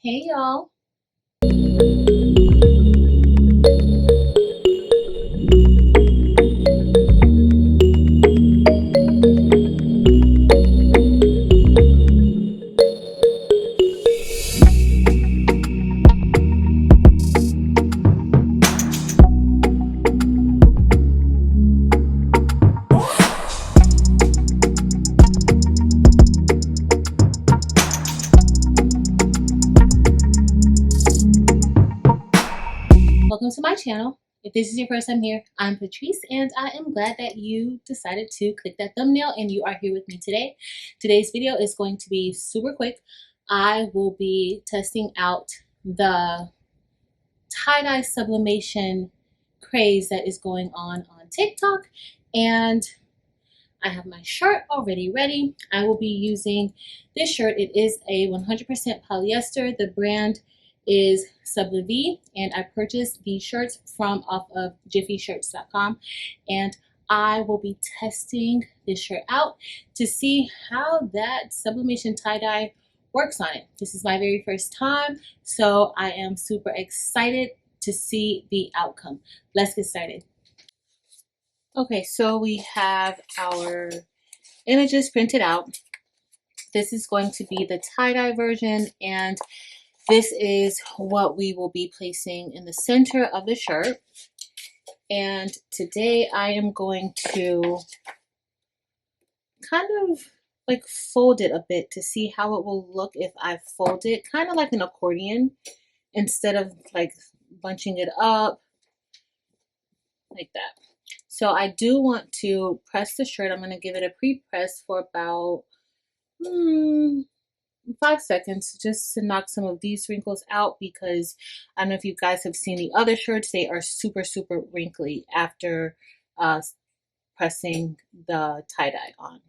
Hey y'all. Welcome to my channel. If this is your first time here, I'm Patrice and I am glad that you decided to click that thumbnail and you are here with me today. Today's video is going to be super quick. I will be testing out the tie-dye sublimation craze that is going on TikTok, and I have my shirt already ready. I will be using this shirt. It is a 100% polyester. The brand is Sublivie, and I purchased these shirts from off of jiffyshirts.com, and I will be testing this shirt out to see how that sublimation tie-dye works on it. This is my very first time, so I am super excited to see the outcome. Let's get started. Okay, so we have our images printed out. This is going to be the tie-dye version, and this is what we will be placing in the center of the shirt. And today I am going to kind of like fold it a bit to see how it will look if I fold it, kind of like an accordion, instead of like bunching it up like that. So I do want to press the shirt. I'm going to give it a pre-press for about 5 seconds just to knock some of these wrinkles out, because I don't know if you guys have seen the other shirts. They are super wrinkly after pressing the tie-dye on.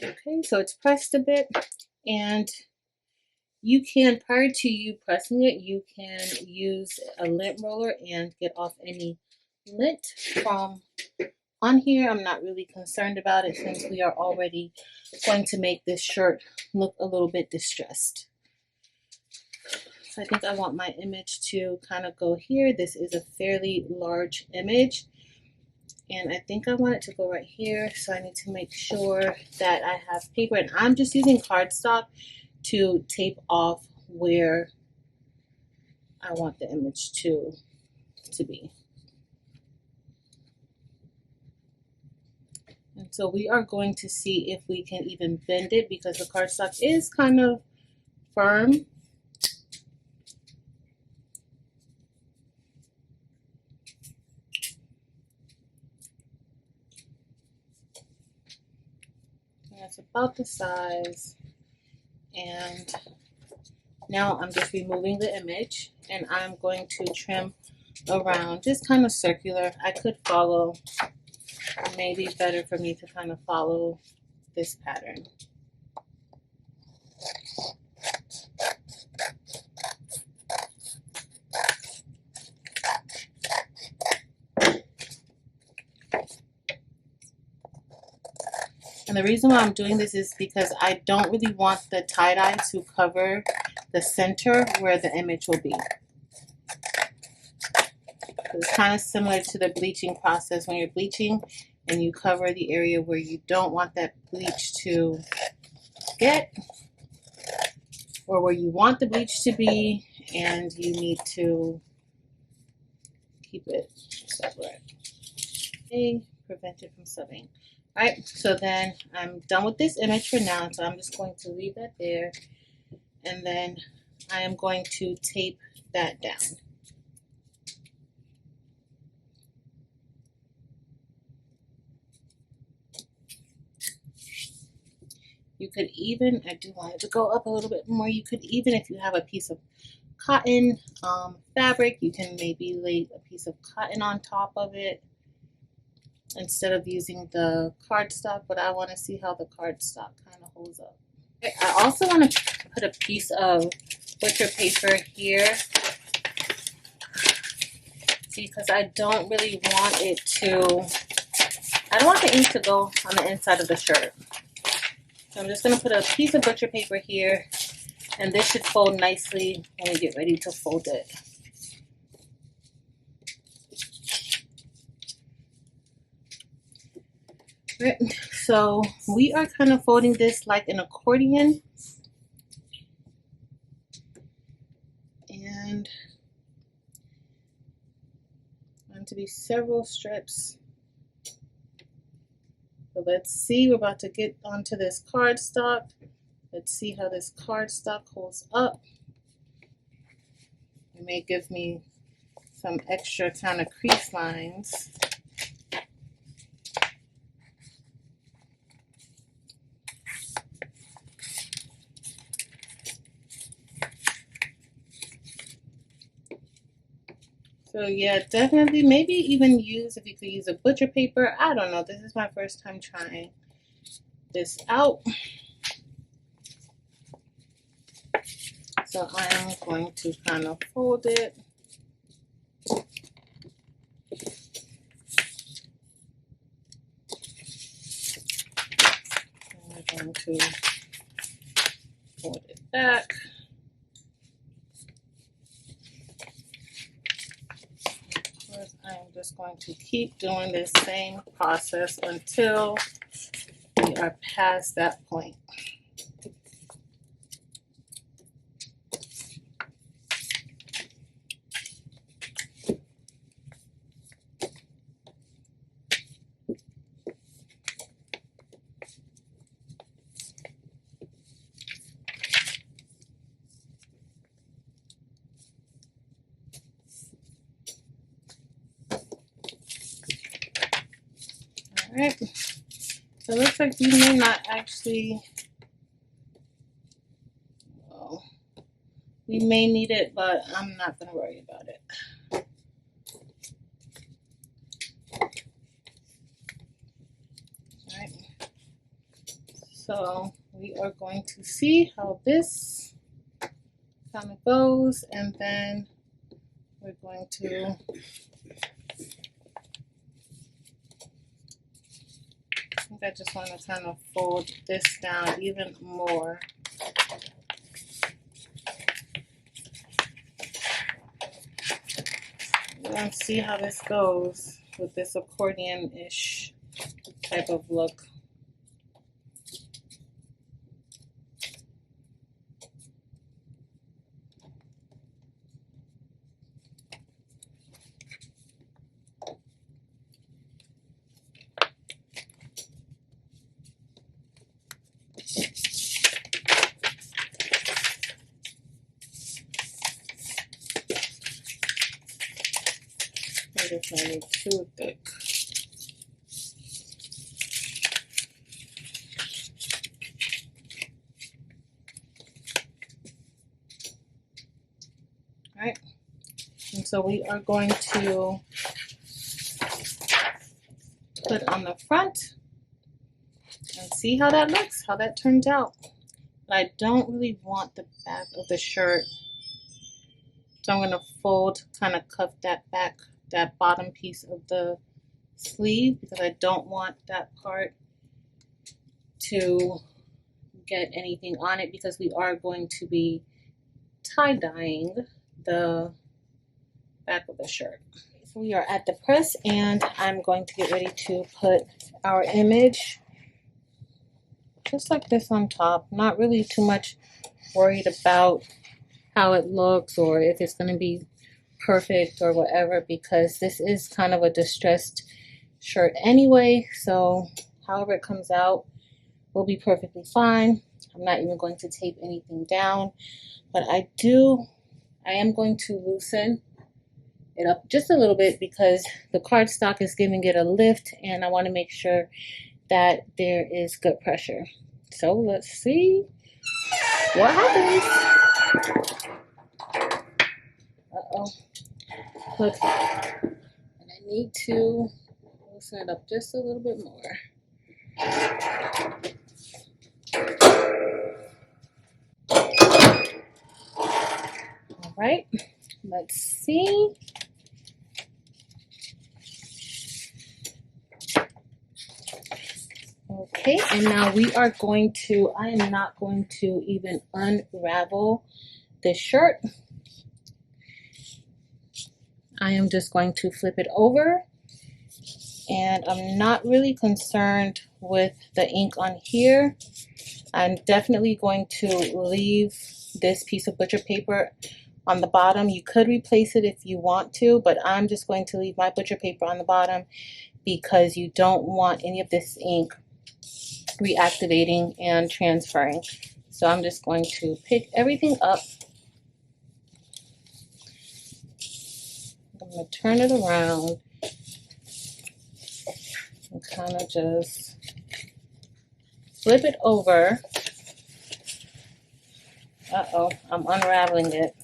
Okay, so it's pressed a bit, and you can, prior to you pressing it, you can use a lint roller and get off any lint from on here. I'm not really concerned about it since we are already going to make this shirt look a little bit distressed. So I think I want my image to kind of go here. This is a fairly large image, and I think I want it to go right here. So I need to make sure that I have paper, and I'm just using cardstock to tape off where I want the image to be. And so we are going to see if we can even bend it, because the cardstock is kind of firm. And that's about the size. And now I'm just removing the image, and I'm going to trim around, just kind of circular. I could follow. It may be better for me to kind of follow this pattern. And the reason why I'm doing this is because I don't really want the tie-dye to cover the center where the image will be. It's kind of similar to the bleaching process. When you're bleaching and you cover the area where you don't want that bleach to get, or where you want the bleach to be, and you need to keep it separate. Okay, prevent it from subbing. Alright, so then I'm done with this image for now, so I'm just going to leave that there, and then I am going to tape that down. You could even, I do want it to go up a little bit more. You could even, if you have a piece of cotton fabric, you can maybe lay a piece of cotton on top of it instead of using the cardstock, but I want to see how the cardstock kind of holds up. Okay, I also want to put a piece of butcher paper here, because I don't really want it to, I don't want the ink to go on the inside of the shirt. So I'm just going to put a piece of butcher paper here And this should fold nicely when we get ready to fold it. Right. So we are kind of folding this like an accordion. And going to be several strips. So let's see, we're about to get onto this cardstock. Let's see how this cardstock holds up. It may give me some extra kind of crease lines. So yeah, definitely, maybe even use, if you could use a butcher paper. I don't know, this is my first time trying this out. So I am going to kind of fold it. And we're going to fold it back. I'm just going to keep doing this same process until we are past that point. Alright, so it looks like we may not actually, well, we may need it, but I'm not going to worry about it. Alright, so we are going to see how this kind of goes, and then we're going to I just want to kind of fold this down even more. We're going to see how this goes with this accordion-ish type of look. This might be too thick. All right, and so we are going to put on the front and see how that looks, how that turns out. But I don't really want the back of the shirt, so I'm going to fold, kind of cuff that back, that bottom piece of the sleeve, because I don't want that part to get anything on it, because we are going to be tie-dyeing the back of the shirt. So we are at the press, and I'm going to get ready to put our image just like this on top. Not really too much worried about how it looks or if it's going to be perfect or whatever, because this is kind of a distressed shirt anyway, so however it comes out will be perfectly fine. I'm not even going to tape anything down, but I am going to loosen it up just a little bit because the cardstock is giving it a lift, and I want to make sure that there is good pressure. So let's see what happens. Uh-oh. Look, and I need to loosen it up just a little bit more. All right, let's see. Okay. Okay, and now we are going to, I am not going to even unravel this shirt. I am just going to flip it over, and I'm not really concerned with the ink on here. I'm definitely going to leave this piece of butcher paper on the bottom. You could replace it if you want to, but I'm just going to leave my butcher paper on the bottom because you don't want any of this ink reactivating and transferring. So I'm just going to pick everything up. I'm going to turn it around and kind of just flip it over. Uh-oh, I'm unraveling it.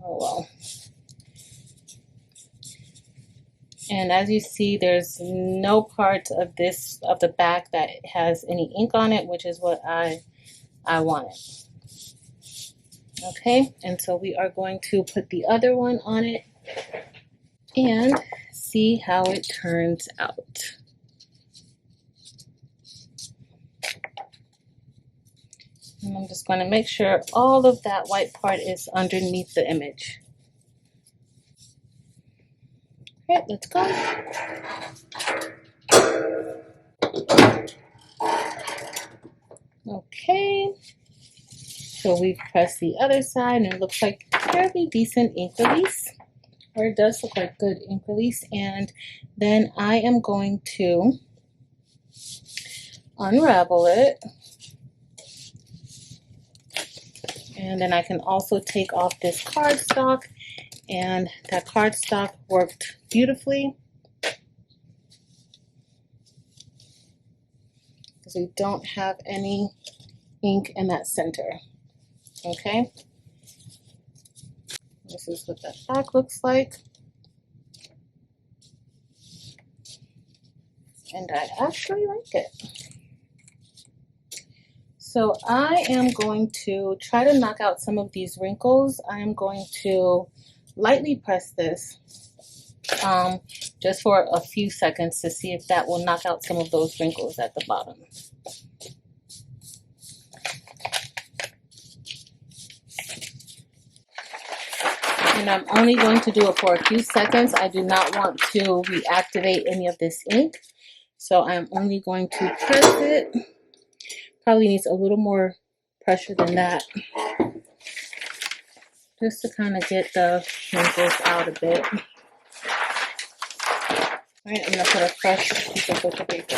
Oh well. And as you see, there's no part of this, of the back, that has any ink on it, which is what I wanted. Okay, and so we are going to put the other one on it and see how it turns out. And I'm just going to make sure all of that white part is underneath the image. Okay, let's go. Okay, so we've pressed the other side and it looks like fairly decent ink release, or it does look like good ink release. And then I am going to unravel it, and then I can also take off this cardstock, and that cardstock worked beautifully because we don't have any ink in that center. Okay, this is what that back looks like, and I actually like it. So I am going to try to knock out some of these wrinkles. I am going to lightly press this just for a few seconds to see if that will knock out some of those wrinkles at the bottom. And I'm only going to do it for a few seconds. I do not want to reactivate any of this ink, so I'm only going to press it. Probably needs a little more pressure than that, just to kind of get the wrinkles out a bit. All right, I'm going to put a fresh piece of butcher paper.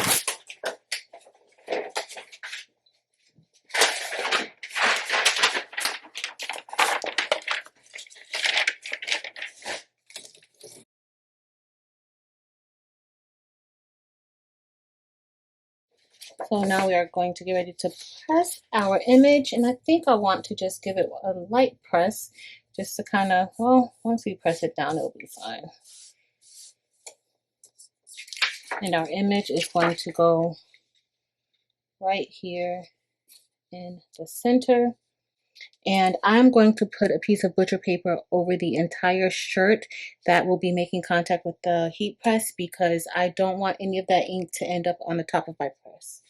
So now we are going to get ready to press our image, and I think I want to just give it a light press just to kind of, well, once we press it down, it'll be fine. And our image is going to go right here in the center. And I'm going to put a piece of butcher paper over the entire shirt that will be making contact with the heat press, because I don't want any of that ink to end up on the top of my press.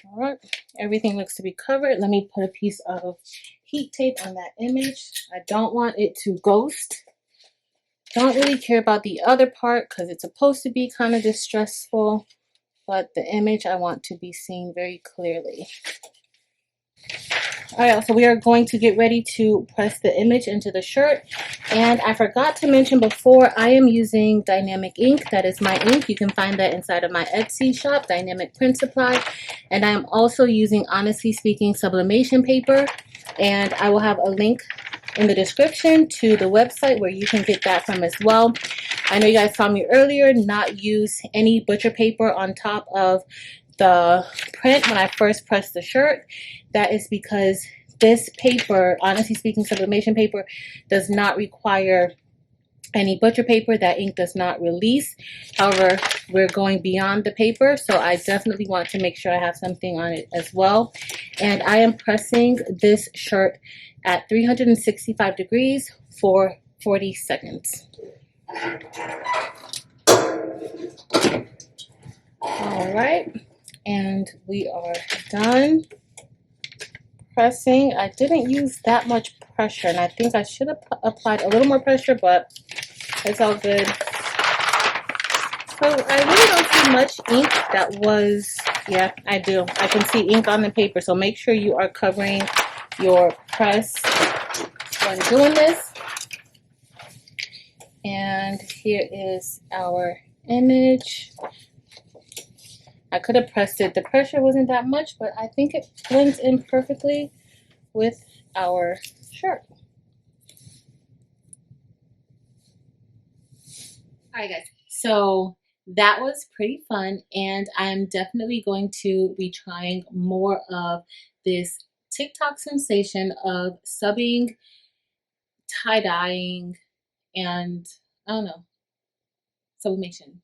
All right, everything looks to be covered. Let me put a piece of heat tape on that image. I don't want it to ghost. Don't really care about the other part because it's supposed to be kind of distressful, but the image I want to be seen very clearly. All right, so we are going to get ready to press the image into the shirt. And I forgot to mention before, I am using dynamic ink. That is my ink. You can find that inside of my Etsy shop, Dynamic Print Supply. And I am also using, honestly speaking, sublimation paper. And I will have a link in the description to the website where you can get that from as well. I know you guys saw me earlier not use any butcher paper on top of the print when I first pressed the shirt. That is because this paper, honestly speaking, sublimation paper, does not require any butcher paper. That ink does not release. However, we're going beyond the paper, so I definitely want to make sure I have something on it as well. And I am pressing this shirt at 365 degrees for 40 seconds. All right, and we are done pressing. I didn't use that much pressure, and I think I should have applied a little more pressure, but it's all good. So I really don't see much ink. That was, yeah, I do. I can see ink on the paper, so make sure you are covering your press when doing this. And here is our image. I could have pressed it. The pressure wasn't that much, but I think it blends in perfectly with our shirt. All right, guys. So that was pretty fun, and I'm definitely going to be trying more of this TikTok sensation of subbing, tie-dyeing, and I don't know, sublimation.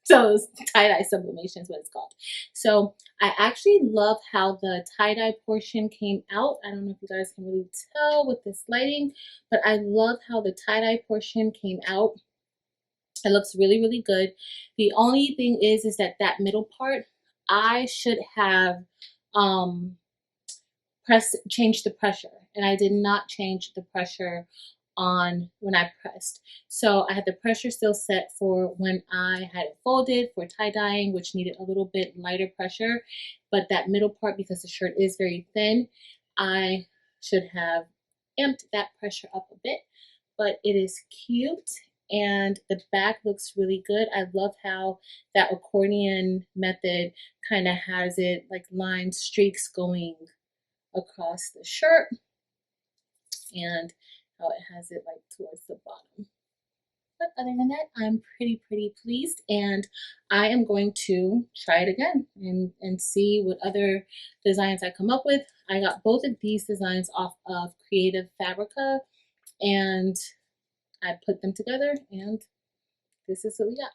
So tie-dye sublimation is what it's called. So I actually love how the tie-dye portion came out. I don't know if you guys can really tell with this lighting, but I love how the tie-dye portion came out. It looks really, really good. The only thing is that that middle part, I should have changed the pressure, and I did not change the pressure on when I pressed. So I had the pressure still set for when I had it folded for tie-dyeing, which needed a little bit lighter pressure. But that middle part, because the shirt is very thin, I should have amped that pressure up a bit. But it is cute, and the back looks really good. I love how that accordion method kind of has it like line streaks going across the shirt, and how it has it like towards the bottom. But other than that, I'm pretty pleased, and I am going to try it again and see what other designs I come up with. I got both of these designs off of Creative Fabrica, and I put them together, and this is what we got.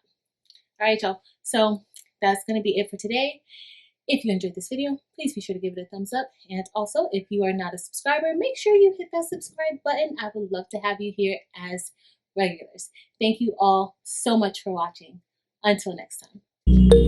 All right, y'all. So that's going to be it for today. If you enjoyed this video, please be sure to give it a thumbs up. And also, if you are not a subscriber, make sure you hit that subscribe button. I would love to have you here as regulars. Thank you all so much for watching. Until next time.